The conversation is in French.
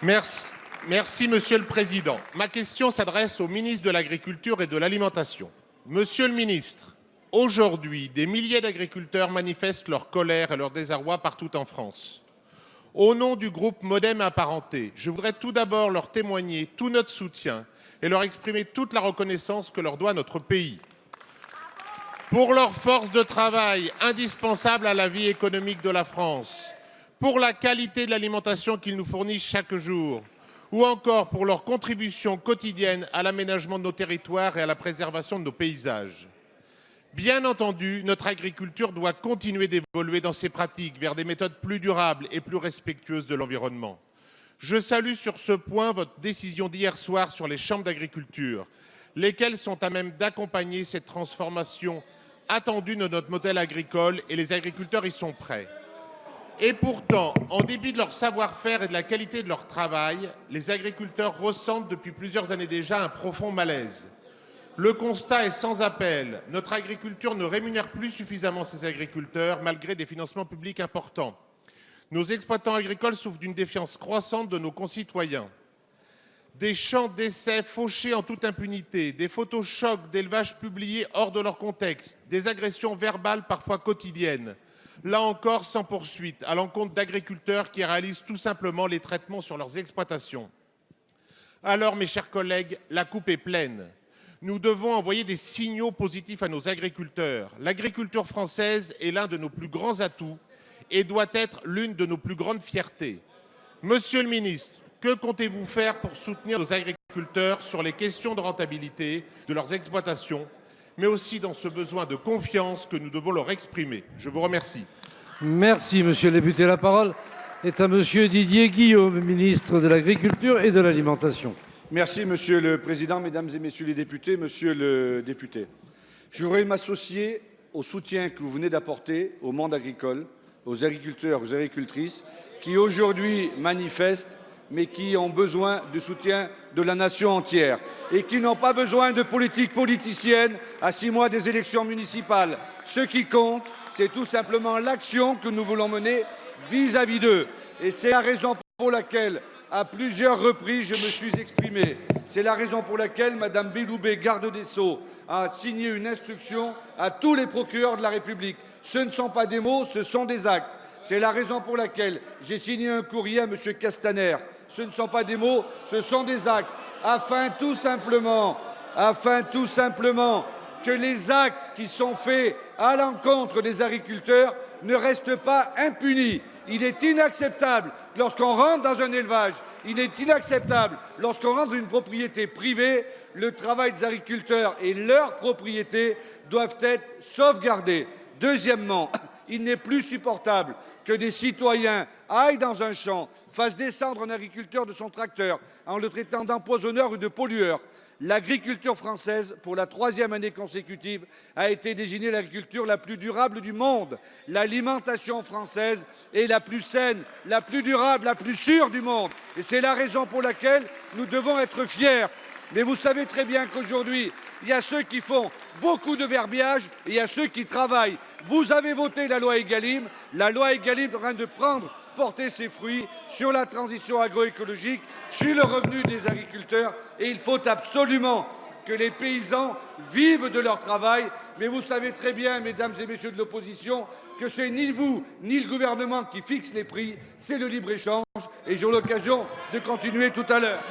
Merci, Monsieur le Président. Ma question s'adresse au ministre de l'Agriculture et de l'Alimentation. Monsieur le ministre, aujourd'hui, des milliers d'agriculteurs manifestent leur colère et leur désarroi partout en France. Au nom du groupe Modem Apparenté, je voudrais tout d'abord leur témoigner tout notre soutien et leur exprimer toute la reconnaissance que leur doit notre pays. Pour leur force de travail indispensable à la vie économique de la France, pour la qualité de l'alimentation qu'ils nous fournissent chaque jour, ou encore pour leur contribution quotidienne à l'aménagement de nos territoires et à la préservation de nos paysages. Bien entendu, notre agriculture doit continuer d'évoluer dans ses pratiques vers des méthodes plus durables et plus respectueuses de l'environnement. Je salue sur ce point votre décision d'hier soir sur les chambres d'agriculture, lesquelles sont à même d'accompagner cette transformation attendue de notre modèle agricole, et les agriculteurs y sont prêts. Et pourtant, en dépit de leur savoir-faire et de la qualité de leur travail, les agriculteurs ressentent depuis plusieurs années déjà un profond malaise. Le constat est sans appel. Notre agriculture ne rémunère plus suffisamment ses agriculteurs, malgré des financements publics importants. Nos exploitants agricoles souffrent d'une défiance croissante de nos concitoyens. Des champs d'essai fauchés en toute impunité, des photos chocs d'élevage publiés hors de leur contexte, des agressions verbales parfois quotidiennes. Là encore, sans poursuite, à l'encontre d'agriculteurs qui réalisent tout simplement les traitements sur leurs exploitations. Alors, mes chers collègues, la coupe est pleine. Nous devons envoyer des signaux positifs à nos agriculteurs. L'agriculture française est l'un de nos plus grands atouts et doit être l'une de nos plus grandes fiertés. Monsieur le ministre, que comptez-vous faire pour soutenir nos agriculteurs sur les questions de rentabilité de leurs exploitations, mais aussi dans ce besoin de confiance que nous devons leur exprimer? Je vous remercie. Merci, monsieur le député. La parole est à monsieur Didier Guillaume, ministre de l'Agriculture et de l'Alimentation. Merci, Monsieur le Président, Mesdames et Messieurs les députés. Monsieur le député, je voudrais m'associer au soutien que vous venez d'apporter au monde agricole, aux agriculteurs, aux agricultrices qui aujourd'hui manifestent, mais qui ont besoin du soutien de la nation entière et qui n'ont pas besoin de politique politicienne à 6 mois des élections municipales. Ce qui compte, c'est tout simplement l'action que nous voulons mener vis-à-vis d'eux. Et c'est la raison pour laquelle, à plusieurs reprises, je me suis exprimé. C'est la raison pour laquelle Mme Belloubet, garde des Sceaux, a signé une instruction à tous les procureurs de la République. Ce ne sont pas des mots, ce sont des actes. C'est la raison pour laquelle j'ai signé un courrier à M. Castaner. Ce ne sont pas des mots, ce sont des actes, afin tout simplement que les actes qui sont faits à l'encontre des agriculteurs ne restent pas impunis. Il est inacceptable lorsqu'on rentre dans un élevage, il est inacceptable lorsqu'on rentre dans une propriété privée, le travail des agriculteurs et leurs propriétés doivent être sauvegardés. Deuxièmement, il n'est plus supportable que des citoyens aillent dans un champ, fassent descendre un agriculteur de son tracteur en le traitant d'empoisonneur ou de pollueur. L'agriculture française, pour la 3e année consécutive, a été désignée l'agriculture la plus durable du monde. L'alimentation française est la plus saine, la plus durable, la plus sûre du monde. Et c'est la raison pour laquelle nous devons être fiers. Mais vous savez très bien qu'aujourd'hui, il y a ceux qui font beaucoup de verbiage et il y a ceux qui travaillent. Vous avez voté la loi Egalim. La loi Egalim est en train de porter ses fruits sur la transition agroécologique, sur le revenu des agriculteurs. Et il faut absolument que les paysans vivent de leur travail. Mais vous savez très bien, mesdames et messieurs de l'opposition, que ce n'est ni vous ni le gouvernement qui fixe les prix, c'est le libre-échange. Et j'aurai l'occasion de continuer tout à l'heure.